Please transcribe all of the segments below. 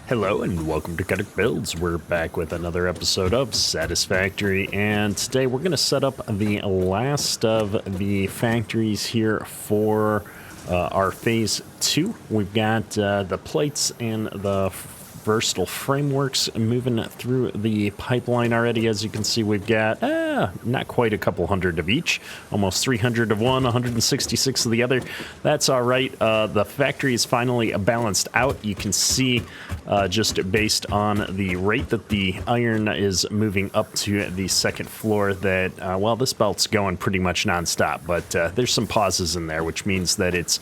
Hello and welcome to Quadrupling Builds. We're back with another episode of Satisfactory, and today we're going to set up the last of the factories here for our phase 2. We've got the plates and the versatile frameworks moving through the pipeline already. As you can see, we've got not quite a couple hundred of each, almost 300 of one, 166 of the other. That's all right. The factory is finally balanced out. You can see just based on the rate that the iron is moving up to the second floor that, well, this belt's going pretty much nonstop, but there's some pauses in there, which means that it's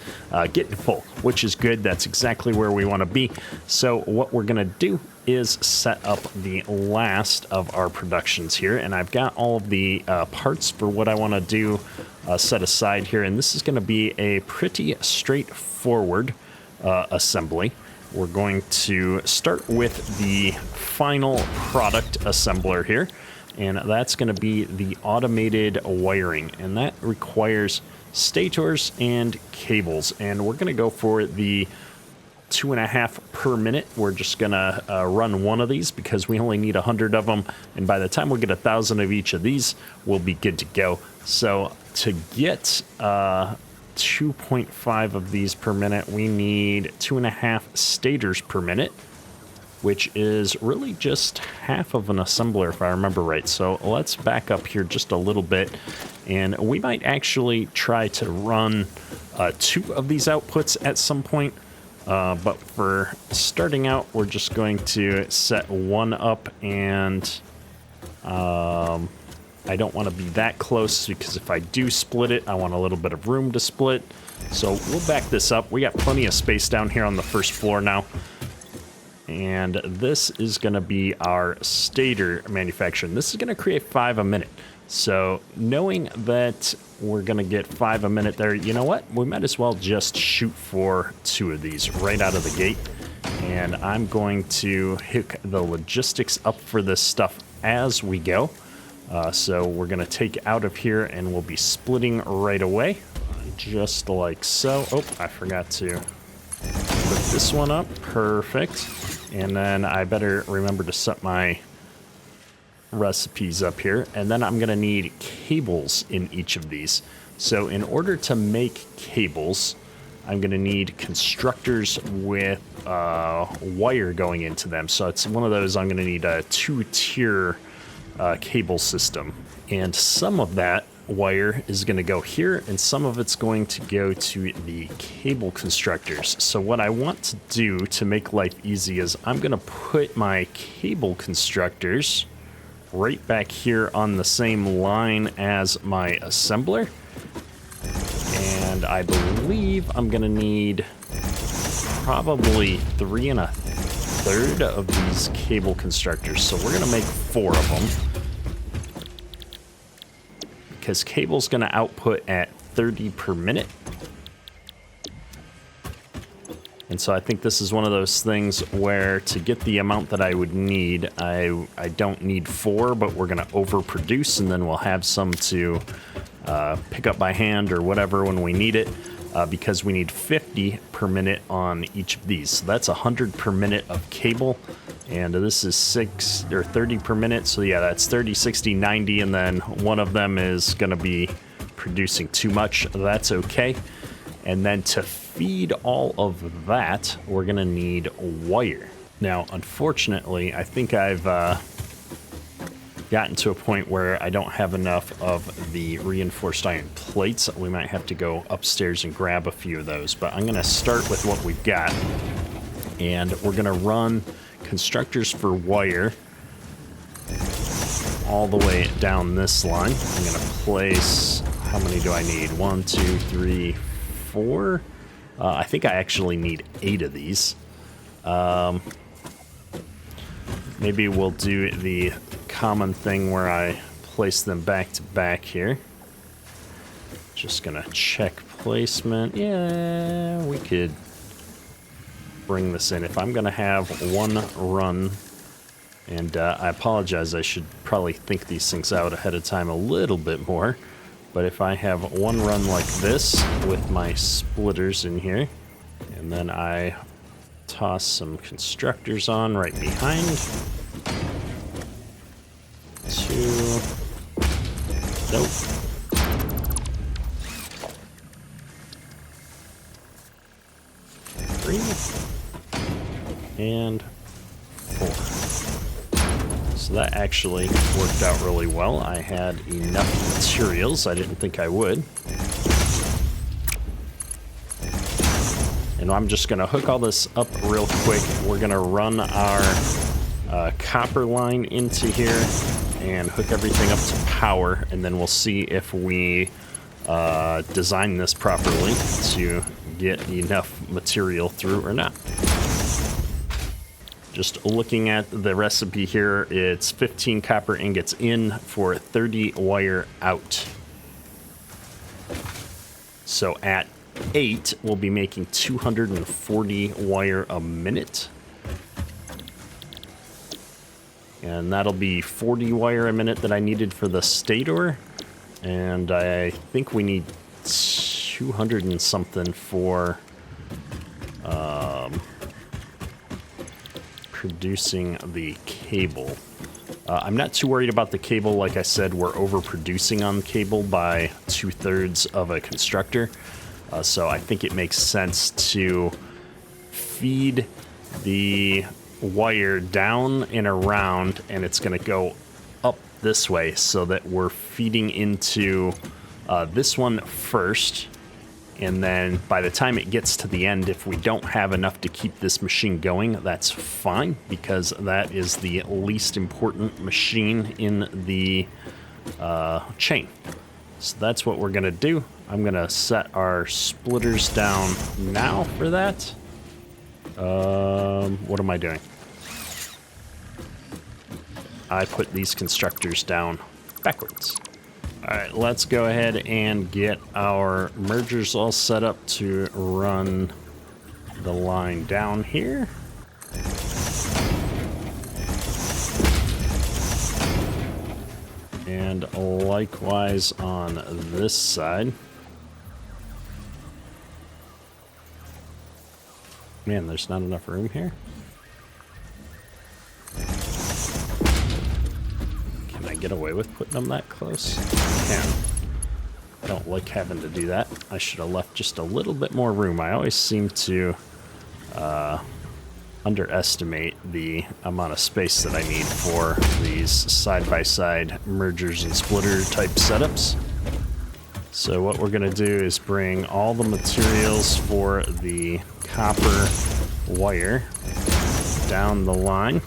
getting full, which is good. That's exactly where we want to be. So what we're going to do is set up the last of our productions here, and I've got all of the parts for what I want to do set aside here, and this is going to be a pretty straightforward assembly. We're going to start with the final product assembler here, and that's going to be the automated wiring, and that requires stators and cables, and we're going to go for the 2.5 per minute. We're just gonna run one of these because we only need 100 of them, and by the time we get 1,000 of each of these, we'll be good to go. So to get 2.5 of these per minute, we need 2.5 stators per minute, which is really just half of an assembler if I remember right. So let's back up here just a little bit, and we might actually try to run 2 of these outputs at some point. But for starting out, we're just going to set one up, and I don't want to be that close because if I do split it, I want a little bit of room to split. So we'll back this up. We got plenty of space down here on the first floor now. And this is going to be our stator manufacturing. This is going to create 5 a minute. So knowing that we're going to get 5 a minute there, you know what? We might as well just shoot for 2 of these right out of the gate. And I'm going to hook the logistics up for this stuff as we go. So we're going to take out of here and we'll be splitting right away, just like so. Oh, I forgot to put this one up. Perfect. And then I better remember to set my recipes up here, and then I'm going to need cables in each of these. So in order to make cables, I'm going to need constructors with wire going into them. So it's one of those, I'm going to need a 2-tier cable system, and some of that wire is going to go here and some of it's going to go to the cable constructors. So what I want to do to make life easy is I'm going to put my cable constructors right back here on the same line as my assembler, and I believe I'm gonna need probably 3 1/3 of these cable constructors. So we're gonna make 4 of them because cable's gonna output at 30 per minute. And so I think this is one of those things where to get the amount that I would need, I don't need 4, but we're going to overproduce, and then we'll have some to pick up by hand or whatever when we need it, because we need 50 per minute on each of these. So that's 100 per minute of cable, and this is 6 or 30 per minute. So yeah, that's 30, 60, 90, and then one of them is going to be producing too much. That's okay. And then to feed all of that, we're going to need wire. Now, unfortunately, I think I've gotten to a point where I don't have enough of the reinforced iron plates. We might have to go upstairs and grab a few of those, but I'm going to start with what we've got. And we're going to run constructors for wire all the way down this line. I'm going to place, how many do I need? 1, 2, 3, 4. I think I actually need 8 of these. Maybe we'll do the common thing where I place them back to back here. Just gonna check placement. Yeah, we could bring this in. If I'm gonna have one run, and I apologize, I should probably think these things out ahead of time a little bit more. But if I have one run like this with my splitters in here, and then I toss some constructors on right behind. 2. Nope. 3. And 4. So that actually worked out really well. I had enough materials. I didn't think I would. And I'm just going to hook all this up real quick. We're going to run our copper line into here and hook everything up to power, and then we'll see if we design this properly to get enough material through or not. Just looking at the recipe here, it's 15 copper ingots in for 30 wire out. So at 8, we'll be making 240 wire a minute. And that'll be 40 wire a minute that I needed for the stator. And I think we need 200 and something for producing the cable. I'm not too worried about the cable. Like I said, we're overproducing on the cable by 2/3 of a constructor. So I think it makes sense to feed the wire down and around, and it's going to go up this way so that we're feeding into this one first. And then by the time it gets to the end, if we don't have enough to keep this machine going, that's fine, because that is the least important machine in the chain. So that's what we're going to do. I'm going to set our splitters down now for that. What am I doing? I put these constructors down backwards. All right, let's go ahead and get our mergers all set up to run the line down here. And likewise on this side. Man, there's not enough room here. Can I get away with putting them that close? I can. I don't like having to do that. I should have left just a little bit more room. I always seem to underestimate the amount of space that I need for these side-by-side mergers and splitter type setups. So what we're going to do is bring all the materials for the copper wire down the line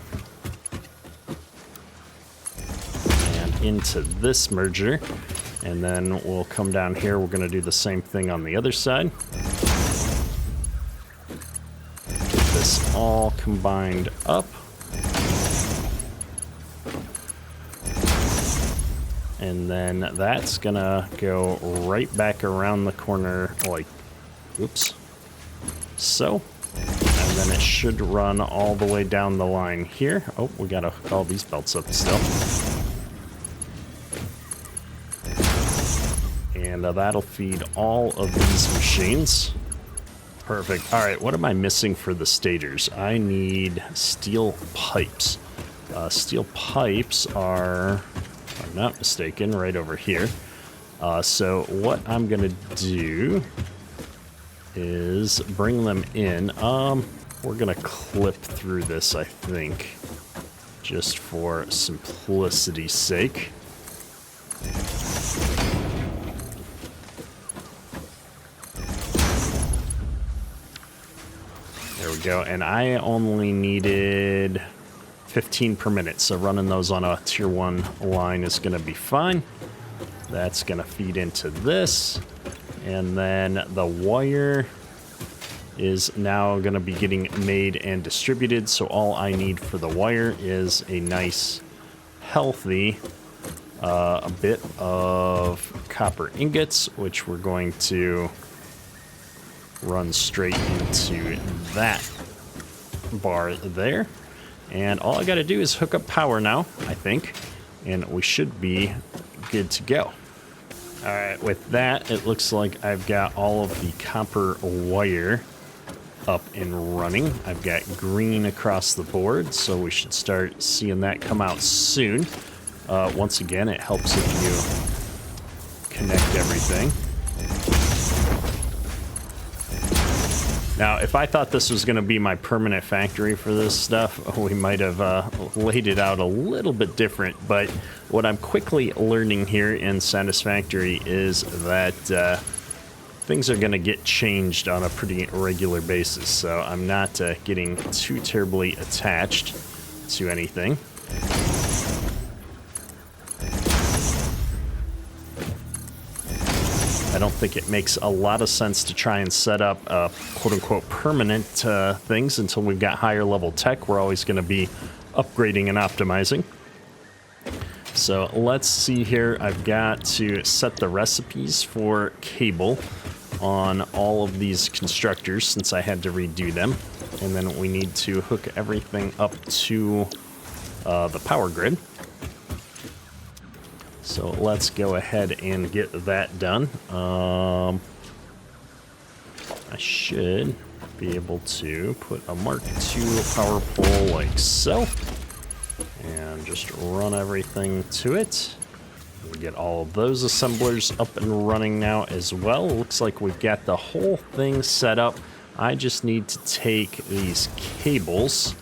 and into this merger, and then we'll come down here. We're going to do the same thing on the other side. Get this all combined up. And then that's gonna go right back around the corner like, oops, so. And then it should run all the way down the line here. Oh, we gotta hook all these belts up still. And that'll feed all of these machines. Perfect. All right, what am I missing for the stators? I need steel pipes. Steel pipes are, if I'm not mistaken, right over here. So what I'm gonna do is bring them in. We're gonna clip through this, I think, just for simplicity's sake. There we go, and I only needed 15 per minute, so running those on a tier 1 line is going to be fine. That's going to feed into this, and then the wire is now going to be getting made and distributed, so all I need for the wire is a nice healthy a bit of copper ingots, which we're going to run straight into that bar there. And all I got to do is hook up power now, I think, and we should be good to go. All right, with that, it looks like I've got all of the copper wire up and running. I've got green across the board, so we should start seeing that come out soon. Once again, it helps if you connect everything. Now, if I thought this was going to be my permanent factory for this stuff, we might have laid it out a little bit different. But what I'm quickly learning here in Satisfactory is that things are going to get changed on a pretty regular basis. So I'm not getting too terribly attached to anything. I don't think it makes a lot of sense to try and set up quote-unquote permanent things until we've got higher level tech. We're always going to be upgrading and optimizing. So let's see here. I've got to set the recipes for cable on all of these constructors since I had to redo them. And then we need to hook everything up to the power grid. So let's go ahead and get that done. I should be able to put a Mark II power pole like so. And just run everything to it. We get all of those assemblers up and running now as well. Looks like we've got the whole thing set up. I just need to take these cables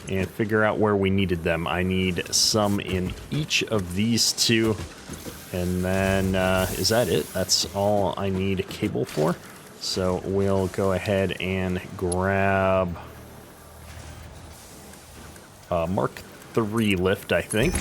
and figure out where we needed them. I need some in each of these two. And then, is that it? That's all I need a cable for. So we'll go ahead and grab Mark III lift, I think.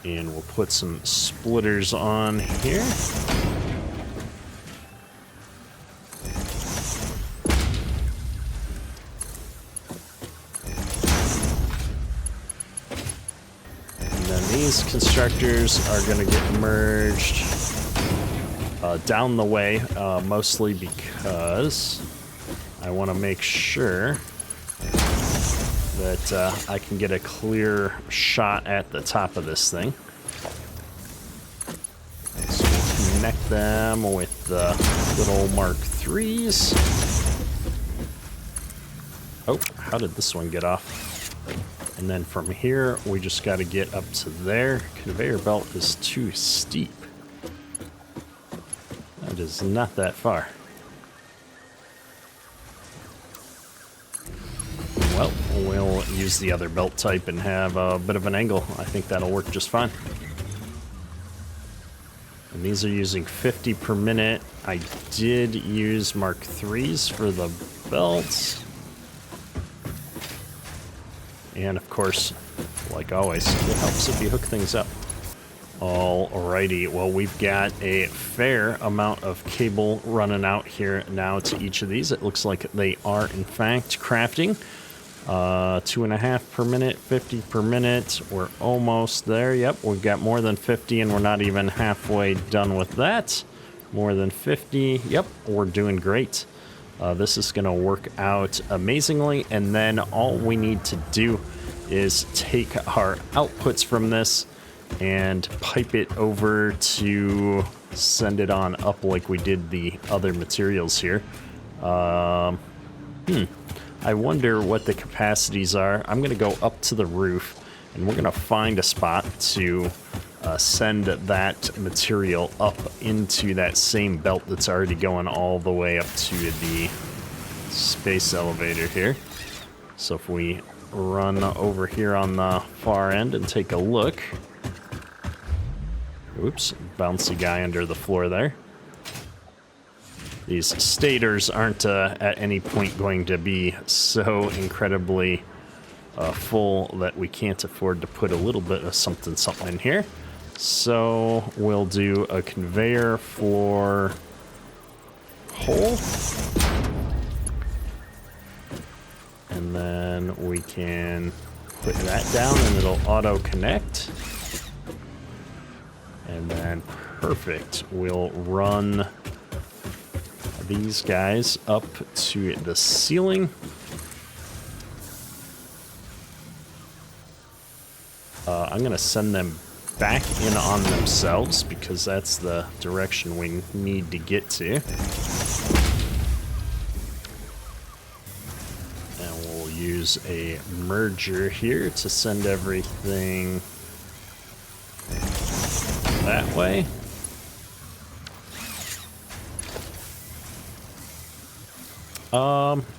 And we'll put some splitters on here. And then these constructors are going to get merged down the way, mostly because I want to make sure that I can get a clear shot at the top of this thing. So we'll connect them with the little Mark IIIs. Oh, how did this one get off? And then from here, we just got to get up to there. Conveyor belt is too steep. That is not that far. Well, we'll use the other belt type and have a bit of an angle. I think that'll work just fine. And these are using 50 per minute. I did use Mark IIIs for the belts. And of course, like always, it helps if you hook things up. Alrighty, well, we've got a fair amount of cable running out here now to each of these. It looks like they are, in fact, crafting. 2.5 per minute, 50 per minute. We're almost there. Yep, we've got more than 50, and we're not even halfway done with that. More than 50. Yep, we're doing great. This is going to work out amazingly, and then all we need to do is take our outputs from this and pipe it over to send it on up like we did the other materials here. I wonder what the capacities are. I'm going to go up to the roof, and we're going to find a spot to send that material up into that same belt that's already going all the way up to the space elevator here. So if we run over here on the far end and take a look. Oops, bouncy guy under the floor there. These stators aren't at any point going to be so incredibly full that we can't afford to put a little bit of something in here. So we'll do a conveyor floor hole. And then we can put that down and it'll auto connect. And then perfect. We'll run these guys up to the ceiling. I'm going to send them back in on themselves because that's the direction we need to get to. And we'll use a merger here to send everything that way.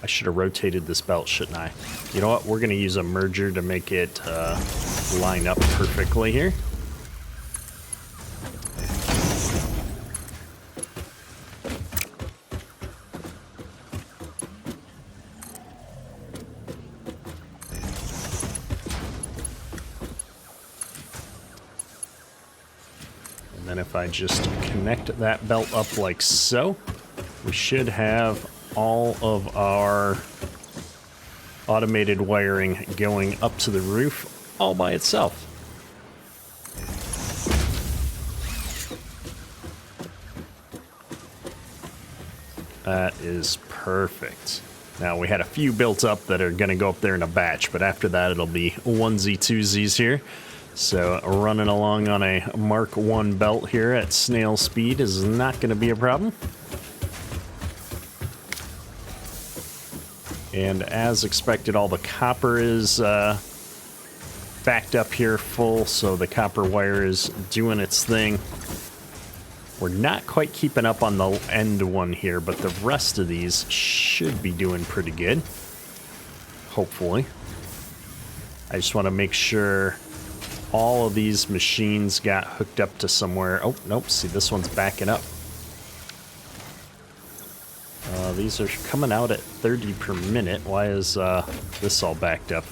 I should have rotated this belt, shouldn't I? You know what? We're going to use a merger to make it line up perfectly here. And then if I just connect that belt up like so, we should have all of our automated wiring going up to the roof all by itself. That is perfect. Now we had a few built up that are going to go up there in a batch, but after that it'll be onesie twosies here. So running along on a Mark 1 belt here at snail speed is not going to be a problem. And as expected, all the copper is backed up here full, so the copper wire is doing its thing. We're not quite keeping up on the end one here, but the rest of these should be doing pretty good. Hopefully. I just want to make sure all of these machines got hooked up to somewhere. Oh, nope, see, this one's backing up. These are coming out at 30 per minute. Why is this all backed up?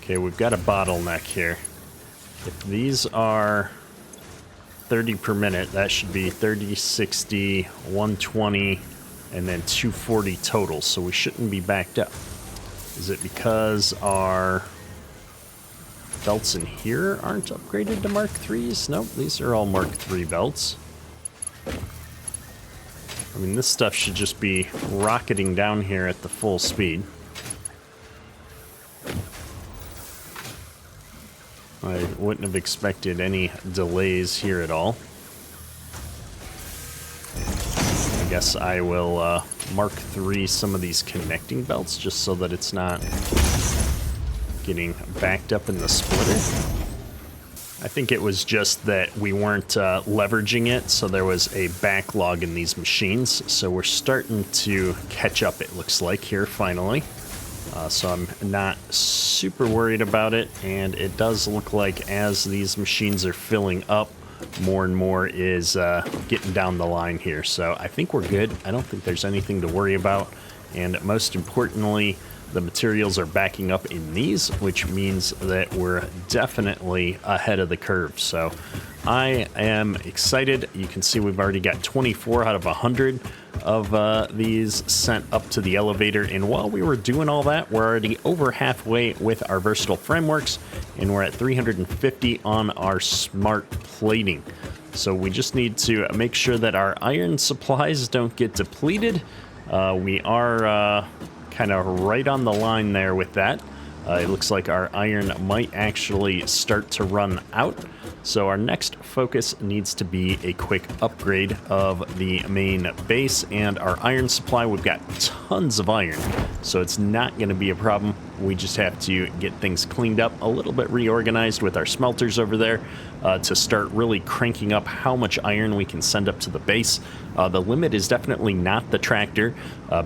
Okay, we've got a bottleneck here. If these are 30 per minute, that should be 30, 60, 120, and then 240 total. So we shouldn't be backed up. Is it because our belts in here aren't upgraded to Mark 3s? Nope, these are all Mark 3 belts. I mean, this stuff should just be rocketing down here at the full speed. I wouldn't have expected any delays here at all. I guess I will Mark 3 some of these connecting belts just so that it's not getting backed up in the splitter. I think it was just that we weren't leveraging it, so there was a backlog in these machines. So we're starting to catch up, it looks like, here finally. So I'm not super worried about it, and it does look like as these machines are filling up, more and more is getting down the line here. So I think we're good. I don't think there's anything to worry about. And most importantly, the materials are backing up in these, which means that we're definitely ahead of the curve. So I am excited. You can see we've already got 24 out of 100 of these sent up to the elevator. And while we were doing all that, we're already over halfway with our versatile frameworks, and we're at 350 on our smart plating. So we just need to make sure that our iron supplies don't get depleted. We are kind of right on the line there with that. It looks like our iron might actually start to run out. So our next focus needs to be a quick upgrade of the main base and our iron supply. We've got tons of iron, so it's not going to be a problem. We just have to get things cleaned up, a little bit reorganized with our smelters over there to start really cranking up how much iron we can send up to the base. The limit is definitely not the tractor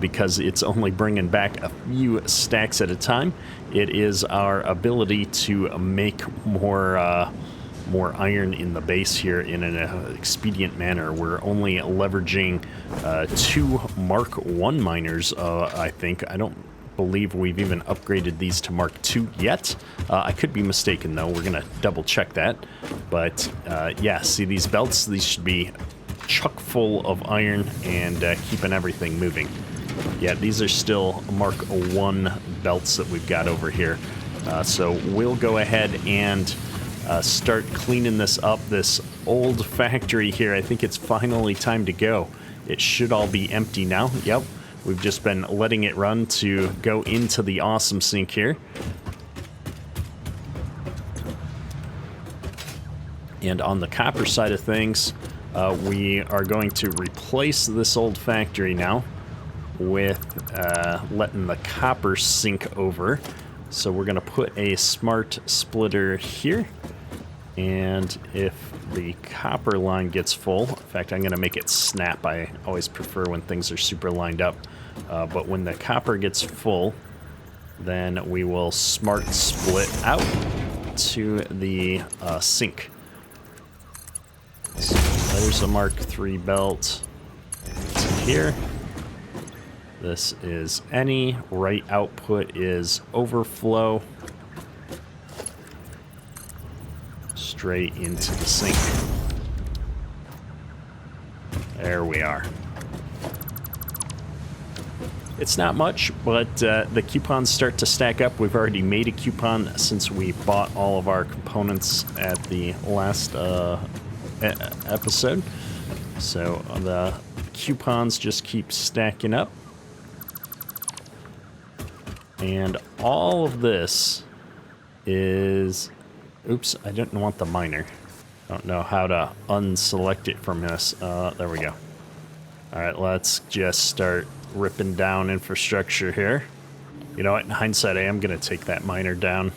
because it's only bringing back a few stacks at a time. It is our ability to make more iron in the base here in an expedient manner. We're only leveraging 2 Mark 1 miners, I think. I don't believe we've even upgraded these to Mark 2 yet. I could be mistaken, though. We're going to double check that. But yeah, see these belts? These should be chock full of iron and keeping everything moving. Yeah, these are still Mark 1 belts that we've got over here. So we'll go ahead and start cleaning this up, this old factory here. I think it's finally time to go. It should all be empty now. Yep, we've just been letting it run to go into the awesome sink here. And on the copper side of things, we are going to replace this old factory now with letting the copper sink over. So we're going to put a smart splitter here. And if the copper line gets full, in fact, I'm going to make it snap. I always prefer when things are super lined up. But when the copper gets full, then we will smart split out to the sink. So there's a Mark III belt to here. This is any. Right output is overflow. Straight into the sink. There we are. It's not much, but the coupons start to stack up. We've already made a coupon since we bought all of our components at the last episode. So the coupons just keep stacking up. And all of this is... Oops, I didn't want the miner. I don't know how to unselect it from this. There we go. All right, let's just start ripping down infrastructure here. You know what? In hindsight, I am going to take that miner down.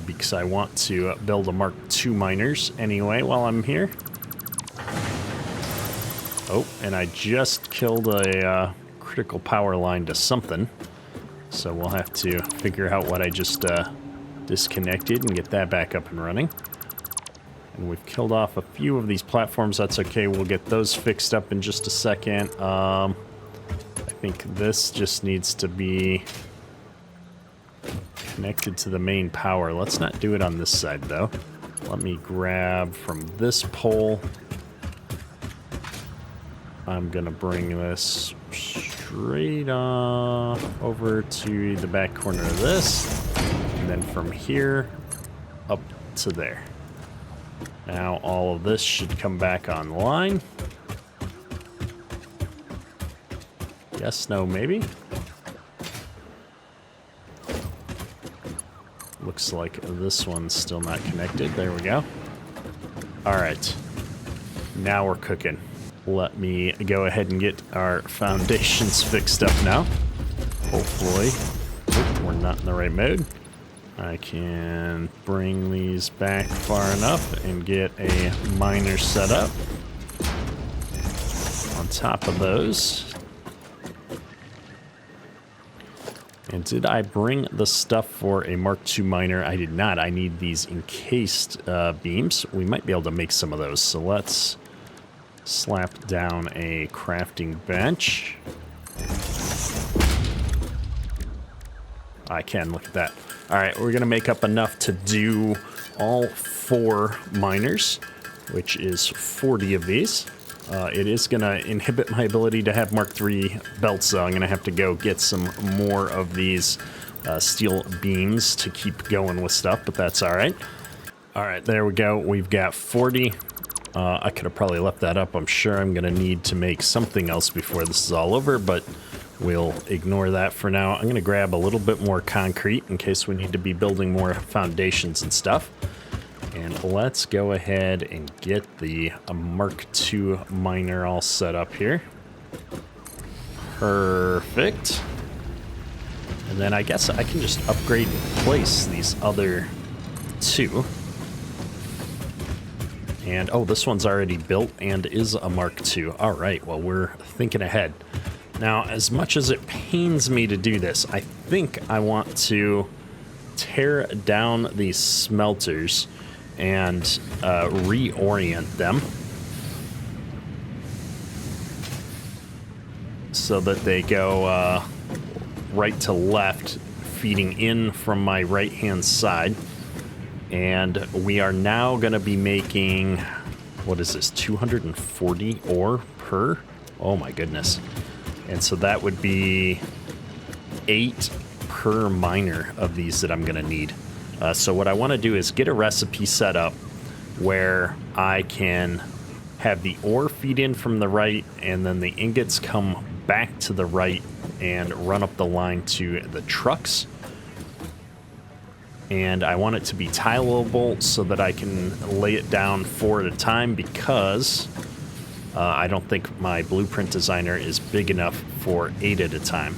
Because I want to build a Mark II miners anyway while I'm here. Oh, and I just killed a critical power line to something. So we'll have to figure out what I just disconnected and get that back up and running. And we've killed off a few of these platforms. That's okay. We'll get those fixed up in just a second. I think this just needs to be connected to the main power. Let's not do it on this side, though. Let me grab from this pole. I'm going to bring this straight over to the back corner of this. And then from here up to there. Now all of this should come back online. Yes, no, maybe. Looks like this one's still not connected. There we go. All right. Now we're cooking. Let me go ahead and get our foundations fixed up now. Hopefully, we're not in the right mode. I can bring these back far enough and get a miner set up on top of those. And did I bring the stuff for a Mark II miner? I did not. I need these encased beams. We might be able to make some of those. So let's slap down a crafting bench. I can, look at that. All right, we're gonna make up enough to do all 4 miners, which is 40 of these. It is gonna inhibit my ability to have Mark III belts, so I'm gonna have to go get some more of these steel beams to keep going with stuff, but that's all right. All right, there we go. We've got 40. I could have probably left that up. I'm sure I'm gonna need to make something else before this is all over, but we'll ignore that for now. I'm gonna grab a little bit more concrete in case we need to be building more foundations and stuff. And let's go ahead and get the Mark II miner all set up here. Perfect. And then I guess I can just upgrade and place these other 2. And, oh, this one's already built and is a Mark II. All right, well, we're thinking ahead. Now, as much as it pains me to do this, I think I want to tear down these smelters and reorient them so that they go right to left, feeding in from my right-hand side. And we are now going to be making, what is this, 240 ore per? Oh my goodness. And so that would be 8 per miner of these that I'm going to need. So what I want to do is get a recipe set up where I can have the ore feed in from the right and then the ingots come back to the right and run up the line to the trucks. And I want it to be tileable so that I can lay it down 4 at a time, because I don't think my blueprint designer is big enough for 8 at a time.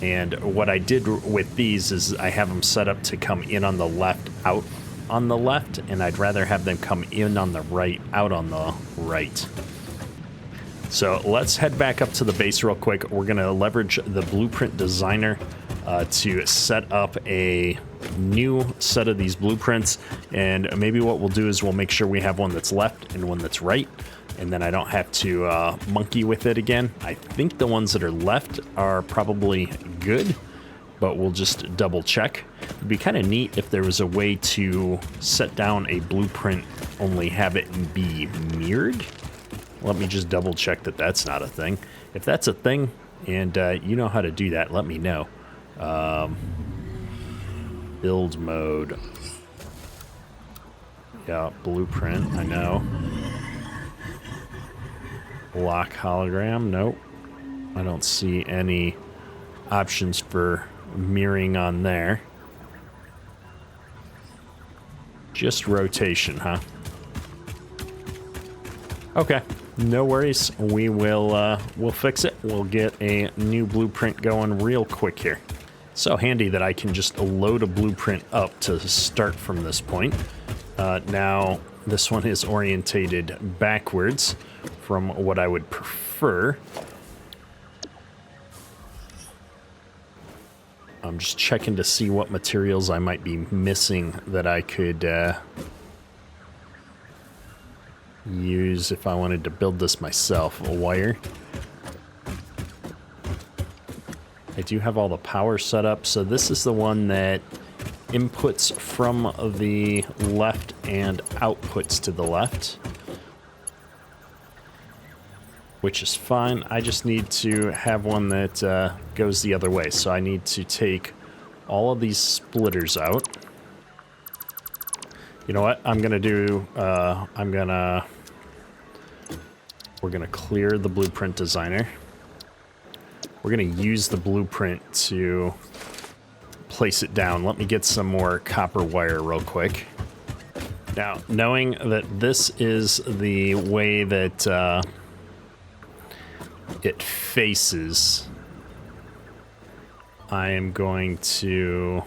And what I did with these is I have them set up to come in on the left, out on the left, and I'd rather have them come in on the right, out on the right. So let's head back up to the base real quick. We're going to leverage the blueprint designer to set up a new set of these blueprints. And maybe what we'll do is we'll make sure we have one that's left and one that's right, and then I don't have to monkey with it again. I think the ones that are left are probably good, but we'll just double check. It'd be kind of neat if there was a way to set down a blueprint, only have it be mirrored. Let me just double check that that's not a thing. If that's a thing, and you know how to do that, let me know. Build mode. Yeah, blueprint, I know. Lock hologram, nope. I don't see any options for mirroring on there. Just rotation, huh? Okay, no worries. We'll fix it. We'll get a new blueprint going real quick here. So handy that I can just load a blueprint up to start from this point. Now, this one is orientated backwards from what I would prefer. I'm just checking to see what materials I might be missing that I could use if I wanted to build this myself. A wire. I do have all the power set up, so this is the one that inputs from the left and outputs to the left, which is fine. I just need to have one that goes the other way. So I need to take all of these splitters out. You know what I'm gonna do? We're gonna clear the blueprint designer. We're gonna use the blueprint to place it down. Let me get some more copper wire real quick. Now, knowing that this is the way that it faces, I am going to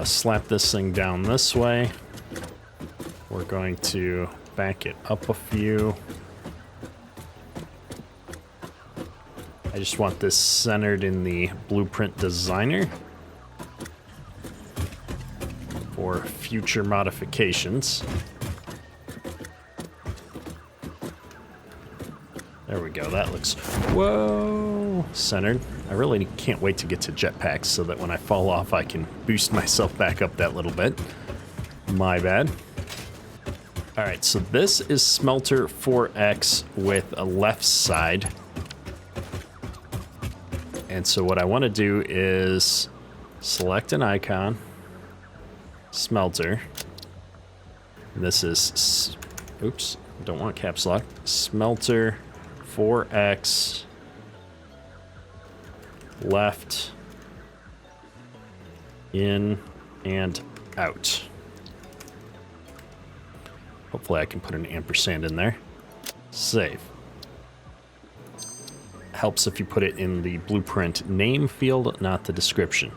slap this thing down this way. We're going to back it up a few. I just want this centered in the blueprint designer for future modifications. There we go, that looks, whoa, centered. I really can't wait to get to jetpacks so that when I fall off I can boost myself back up that little bit. My bad. Alright, so this is smelter 4X with a left side. And so what I want to do is select an icon, smelter. And this is, oops, don't want caps lock. Smelter 4X left, in and out. Hopefully I can put an ampersand in there. Save. Helps if you put it in the blueprint name field, not the description.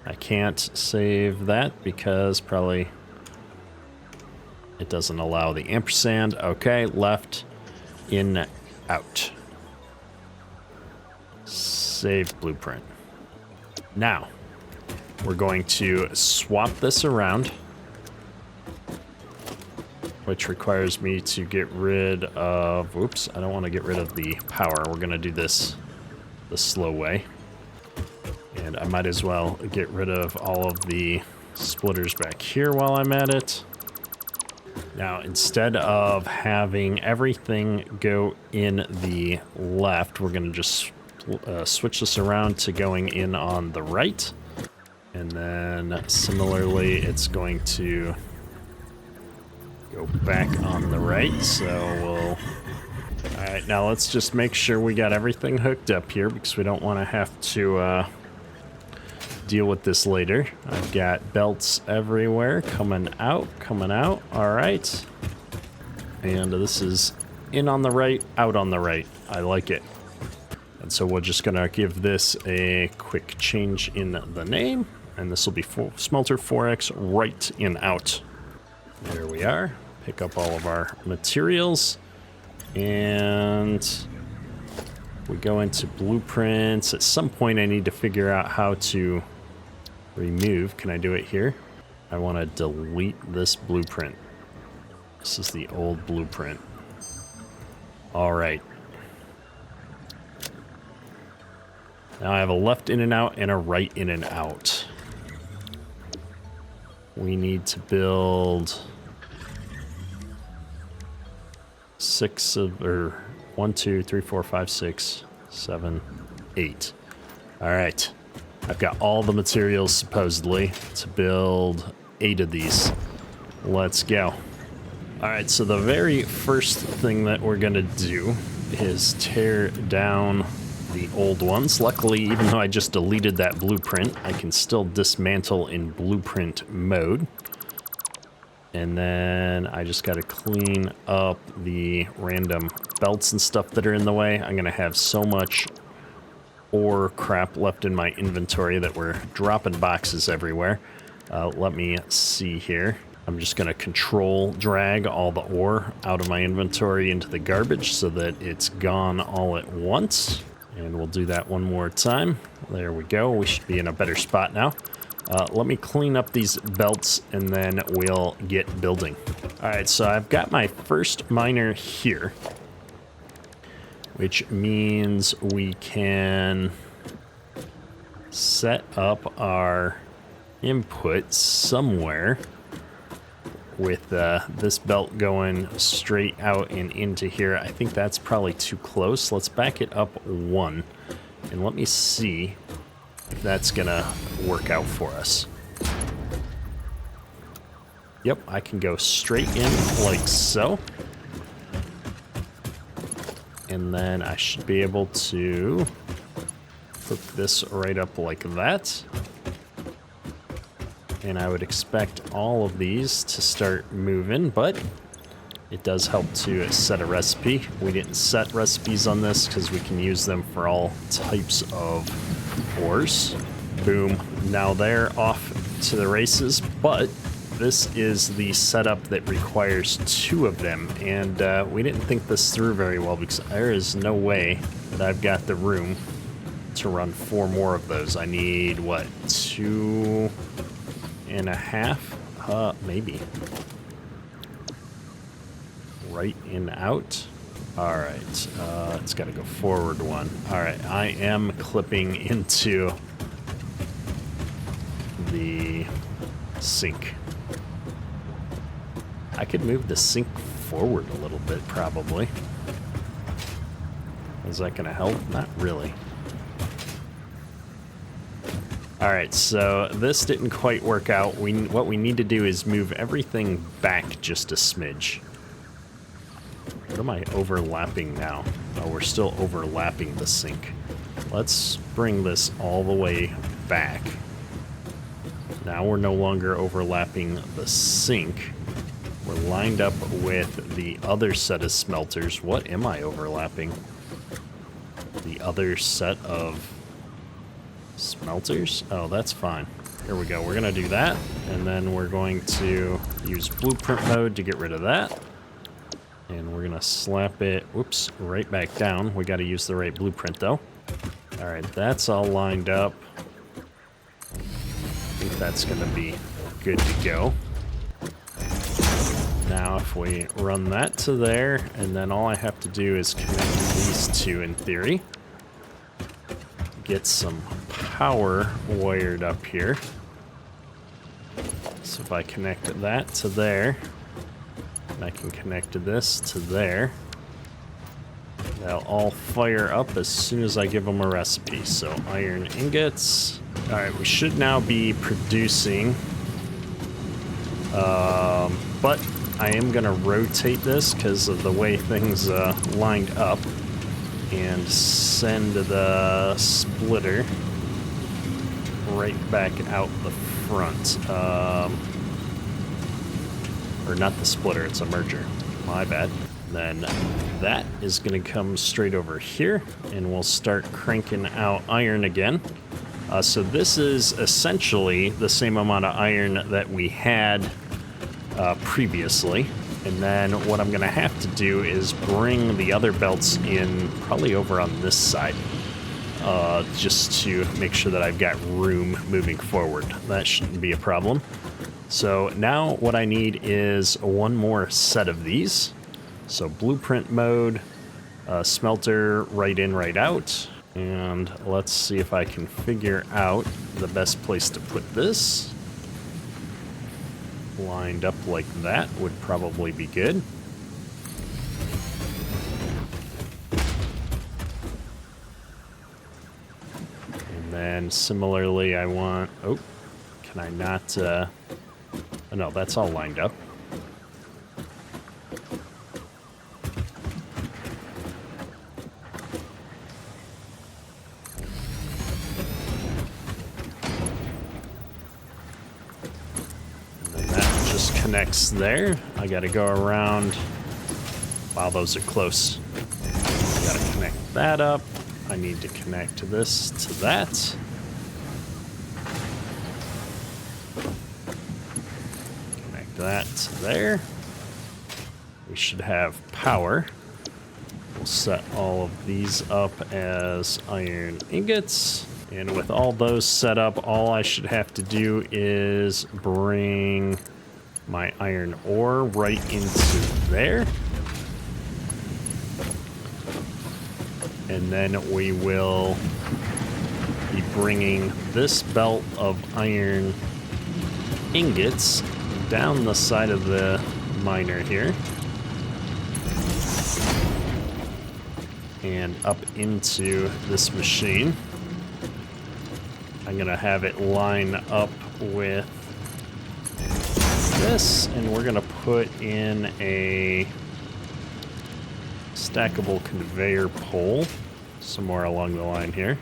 I can't save that because probably it doesn't allow the ampersand. Okay, left, in, out. Save blueprint. Now, we're going to swap this around, which requires me to get rid of, oops, I don't want to get rid of the power. We're going to do this the slow way. And I might as well get rid of all of the splitters back here while I'm at it. Now, instead of having everything go in the left, we're going to just switch this around to going in on the right. And then similarly, it's going to go back on the right, so we'll All right, now let's just make sure we got everything hooked up here because we don't want to have to deal with this later. I've got belts everywhere coming out, coming out. All right. And this is in on the right, out on the right. I like it. And so we're just gonna give this a quick change in the name, and this will be Smelter 4X right in out. There we are. Pick up all of our materials, and we go into blueprints. At some point I need to figure out how to remove. Can I do it here? I want to delete this blueprint. This is the old blueprint. All right. Now I have a left in and out and a right in and out. We need to build 1, 2, 3, 4, 5, 6, 7, 8. All right. I've got all the materials supposedly to build 8 of these. Let's go. All right, so the very first thing that we're gonna do is tear down the old ones. Luckily, even though I just deleted that blueprint, I can still dismantle in blueprint mode. And then I just got to clean up the random belts and stuff that are in the way. I'm going to have so much ore crap left in my inventory that we're dropping boxes everywhere. Let me see here. I'm just going to control drag all the ore out of my inventory into the garbage so that it's gone all at once. And we'll do that one more time. There we go. We should be in a better spot now. Let me clean up these belts and then we'll get building. All right, so I've got my first miner here, which means we can set up our input somewhere with this belt going straight out and into here. I think that's probably too close. Let's back it up 1 and let me see if that's gonna work out for us. Yep, I can go straight in like so. And then I should be able to hook this right up like that. And I would expect all of these to start moving, but it does help to set a recipe. We didn't set recipes on this because we can use them for all types of ores. Boom, now they're off to the races, but this is the setup that requires 2 of them, and we didn't think this through very well because there is no way that I've got the room to run 4 more of those. I need, what, 2 and a half? Maybe. Right and out. All right, it's got to go forward 1. All right, I am clipping into the sink. I could move the sink forward a little bit, probably. Is that going to help? Not really. All right, so this didn't quite work out. What we need to do is move everything back just a smidge. What am I overlapping now? Oh, we're still overlapping the sink. Let's bring this all the way back. Now we're no longer overlapping the sink. We're lined up with the other set of smelters. What am I overlapping? The other set of smelters? Oh, that's fine. Here we go. We're going to do that, and then we're going to use blueprint mode to get rid of that. And we're going to slap it, whoops, right back down. We got to use the right blueprint, though. All right, that's all lined up. I think that's going to be good to go. Now, if we run that to there, and then all I have to do is connect these 2 in theory. Get some power wired up here. So if I connect that to there, and I can connect this to there, they'll all fire up as soon as I give them a recipe. So iron ingots. All right, we should now be producing, but I am going to rotate this because of the way things lined up and send the splitter right back out the front. Or not the splitter, it's a merger. My bad. Then that is going to come straight over here, and we'll start cranking out iron again. So this is essentially the same amount of iron that we had previously. And then what I'm going to have to do is bring the other belts in probably over on this side, just to make sure that I've got room moving forward. That shouldn't be a problem. So now what I need is one more set of these. So blueprint mode, smelter right in, right out. And let's see if I can figure out the best place to put this. Lined up like that would probably be good. And then similarly I want, oh, can I not, oh, no, that's all lined up. Connects there. I gotta go around. Wow, those are close. Gotta connect that up. I need to connect this to that. Connect that to there. We should have power. We'll set all of these up as iron ingots. And with all those set up, all I should have to do is bring my iron ore right into there. And then we will be bringing this belt of iron ingots down the side of the miner here. And up into this machine. I'm gonna have it line up with this, and we're gonna put in a stackable conveyor pole somewhere along the line here.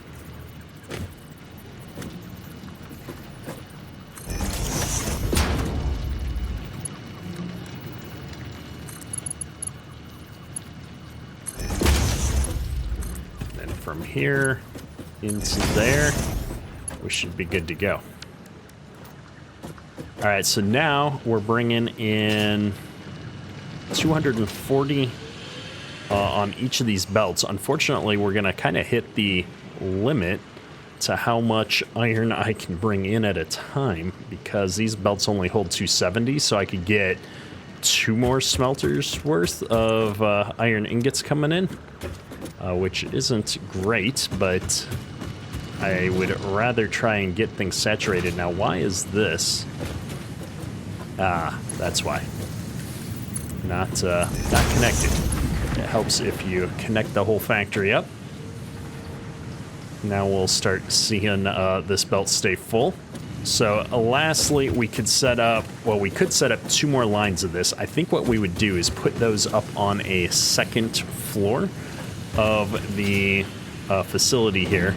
Then from here into there, we should be good to go. All right, so now we're bringing in 240 on each of these belts. Unfortunately, we're going to kind of hit the limit to how much iron I can bring in at a time, because these belts only hold 270, so I could get 2 more smelters worth of iron ingots coming in, which isn't great, but I would rather try and get things saturated. Now, why is this? Ah, that's why. Not connected. It helps if you connect the whole factory up. Now we'll start seeing this belt stay full. So lastly, we could set up 2 more lines of this. I think what we would do is put those up on a second floor of the facility here.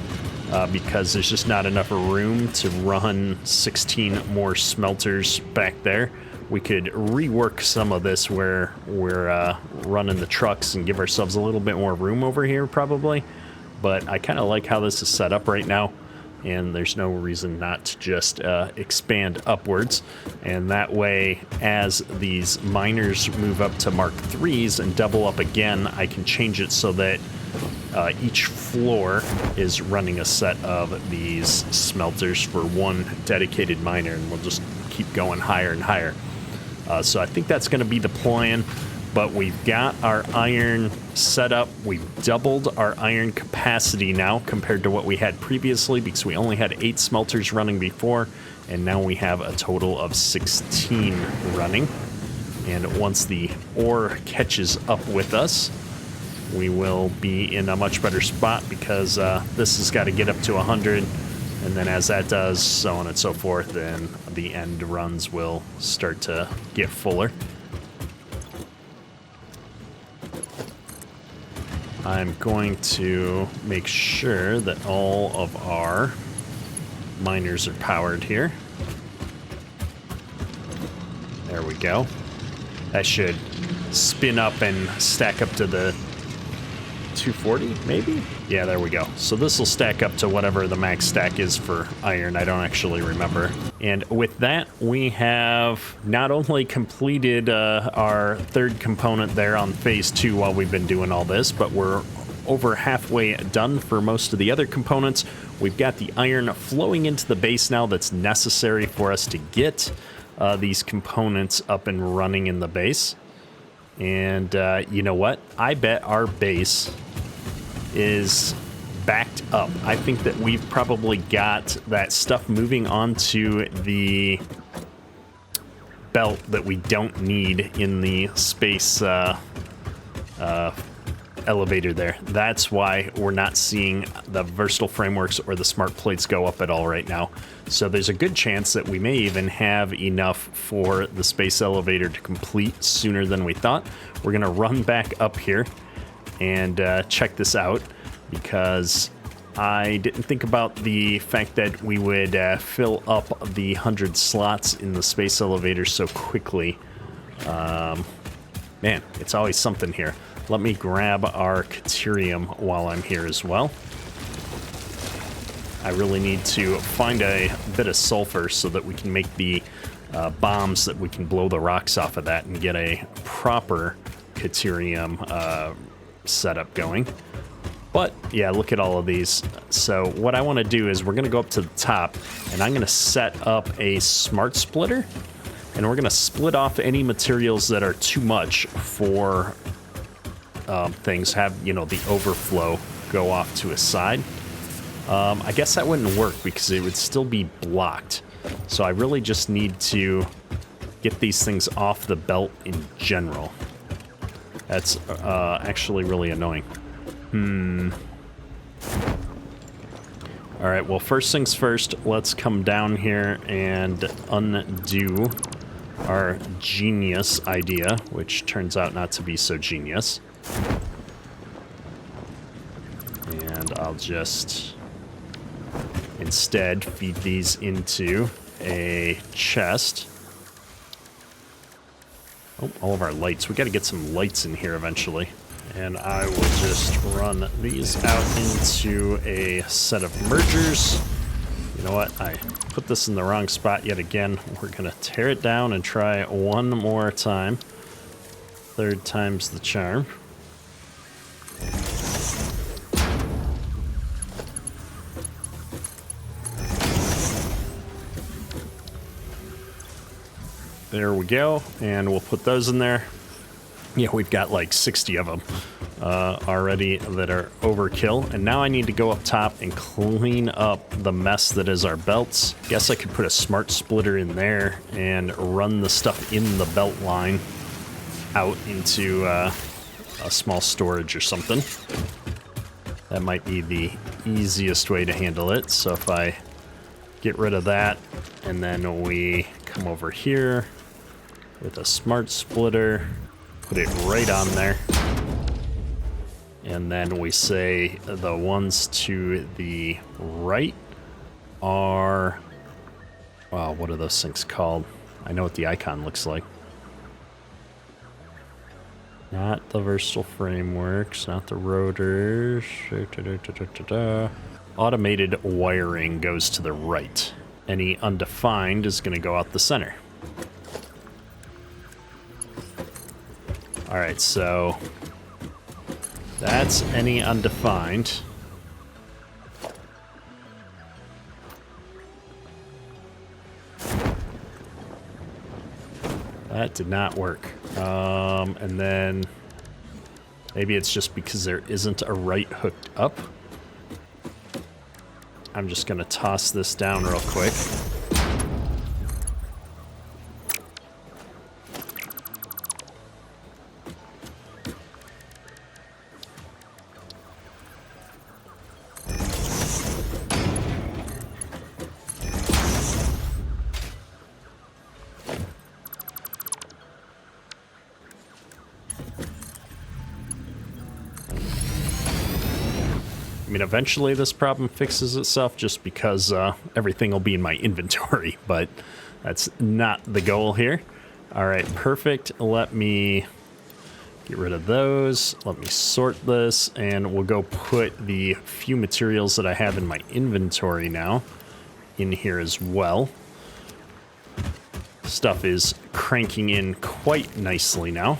Because there's just not enough room to run 16 more smelters back there. We could rework some of this where we're running the trucks and give ourselves a little bit more room over here probably. But I kind of like how this is set up right now, and there's no reason not to just expand upwards. And that way, as these miners move up to Mark IIIs and double up again, I can change it so that each floor is running a set of these smelters for one dedicated miner, and we'll just keep going higher and higher. So I think that's going to be the plan, but we've got our iron set up. We've doubled our iron capacity now compared to what we had previously, because we only had 8 smelters running before, and now we have a total of 16 running. And once the ore catches up with us, we will be in a much better spot, because this has got to get up to 100, and then as that does, so on and so forth, then the end runs will start to get fuller. I'm going to make sure that all of our miners are powered here. There we go. That should spin up and stack up to the 240, maybe? Yeah, there we go. So this will stack up to whatever the max stack is for iron. I don't actually remember. And with that, we have not only completed our third component there on phase 2 while we've been doing all this, but we're over halfway done for most of the other components. We've got the iron flowing into the base now that's necessary for us to get these components up and running in the base. And you know what? I bet our base is backed up. I think that we've probably got that stuff moving onto the belt that we don't need in the space elevator there. That's why we're not seeing the versatile frameworks or the smart plates go up at all right now. So there's a good chance that we may even have enough for the space elevator to complete sooner than we thought. We're gonna run back up here and check this out, because I didn't think about the fact that we would fill up the 100 slots in the space elevator so quickly. Man, it's always something here. Let me grab our Caterium while I'm here as well. I really need to find a bit of sulfur so that we can make the bombs that we can blow the rocks off of that and get a proper Caterium setup going. But yeah, look at all of these. So what I want to do is we're going to go up to the top, and I'm going to set up a smart splitter, and we're going to split off any materials that are too much for things. Have, you know, the overflow go off to a side. I guess that wouldn't work because it would still be blocked. So I really just need to get these things off the belt in general. That's actually really annoying. All right, well, first things first, let's come down here and undo our genius idea, which turns out not to be so genius. And I'll just instead feed these into a chest. Oh, all of our lights. We got to get some lights in here eventually. And I will just run these out into a set of mergers. You know what? I put this in the wrong spot yet again. We're going to tear it down and try one more time. Third time's the charm. There we go. And we'll put those in there. Yeah, we've got like 60 of them already that are overkill. And now I need to go up top and clean up the mess that is our belts. Guess I could put a smart splitter in there and run the stuff in the belt line out into a small storage or something. That might be the easiest way to handle it. So if I get rid of that, and then we come over here with a smart splitter, put it right on there. And then we say the ones to the right are, wow, what are those things called? I know what the icon looks like. Not the versatile frameworks, not the rotors. Automated wiring goes to the right. Any undefined is going to go out the center. All right, so that's any undefined. That did not work. And then maybe it's just because there isn't a right hooked up. I'm just going to toss this down real quick. mean, eventually this problem fixes itself just because everything will be in my inventory, but that's not the goal here. All right, perfect. Let me get rid of those. Let me sort this, and we'll go put the few materials that I have in my inventory now in here as well. Stuff is cranking in quite nicely now.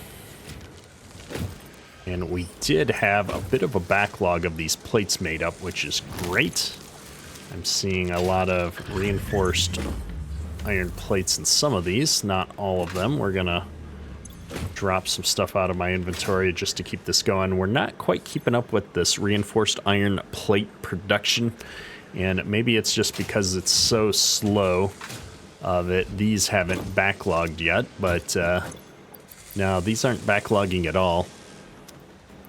And we did have a bit of a backlog of these plates made up, which is great. I'm seeing a lot of reinforced iron plates in some of these, not all of them. We're gonna drop some stuff out of my inventory just to keep this going. We're not quite keeping up with this reinforced iron plate production, and maybe it's just because it's so slow that these haven't backlogged yet, but no, these aren't backlogging at all.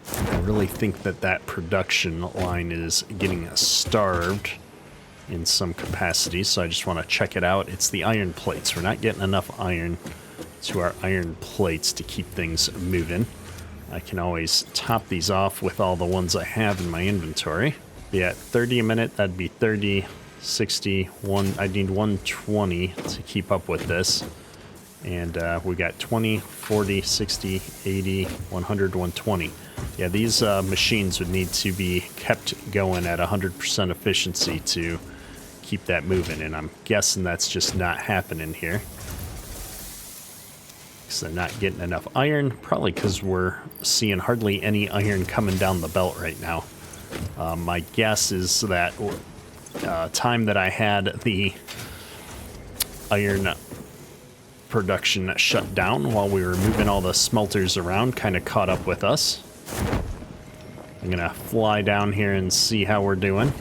I really think that that production line is getting starved in some capacity, so I just want to check it out. It's the iron plates. We're not getting enough iron to our iron plates to keep things moving. I can always top these off with all the ones I have in my inventory. Be at 30 a minute, that'd be 30, 60, I need 120 to keep up with this. And we got 20, 40, 60, 80, 100, 120. Yeah, these machines would need to be kept going at 100% efficiency to keep that moving, and I'm guessing that's just not happening here. Because they're not getting enough iron, probably because we're seeing hardly any iron coming down the belt right now. My guess is that time that I had the iron production shut down while we were moving all the smelters around kind of caught up with us. I'm gonna fly down here and see how we're doing.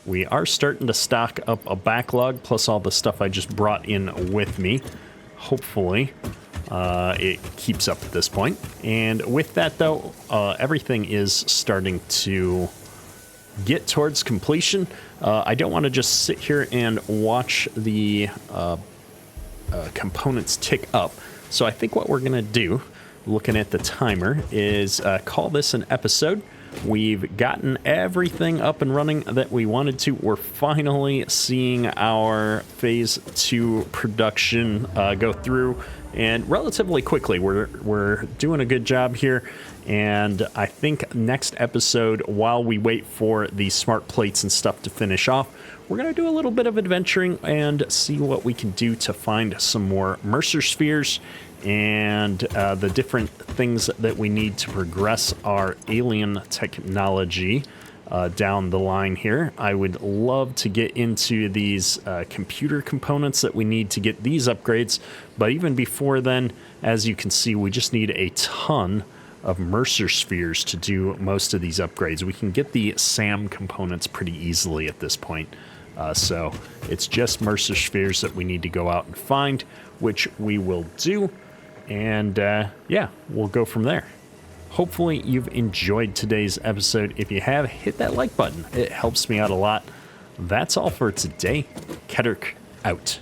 We are starting to stock up a backlog plus all the stuff I just brought in with me. Hopefully it keeps up at this point. And with that though, everything is starting to get towards completion. I don't want to just sit here and watch the components tick up. So I think what we're gonna do, looking at the timer, is call this an episode. We've gotten everything up and running that we wanted to. We're finally seeing our phase 2 production go through, and relatively quickly. We're doing a good job here, and I think next episode, while we wait for the smart plates and stuff to finish off, we're going to do a little bit of adventuring and see what we can do to find some more Mercer spheres and the different things that we need to progress our alien technology down the line here. I would love to get into these computer components that we need to get these upgrades, but even before then, as you can see, we just need a ton of Mercer spheres to do most of these upgrades. We can get the SAM components pretty easily at this point. So it's just Mercer spheres that we need to go out and find, which we will do. And yeah, we'll go from there. Hopefully you've enjoyed today's episode. If you have, hit that like button. It helps me out a lot. That's all for today. Kedrick out.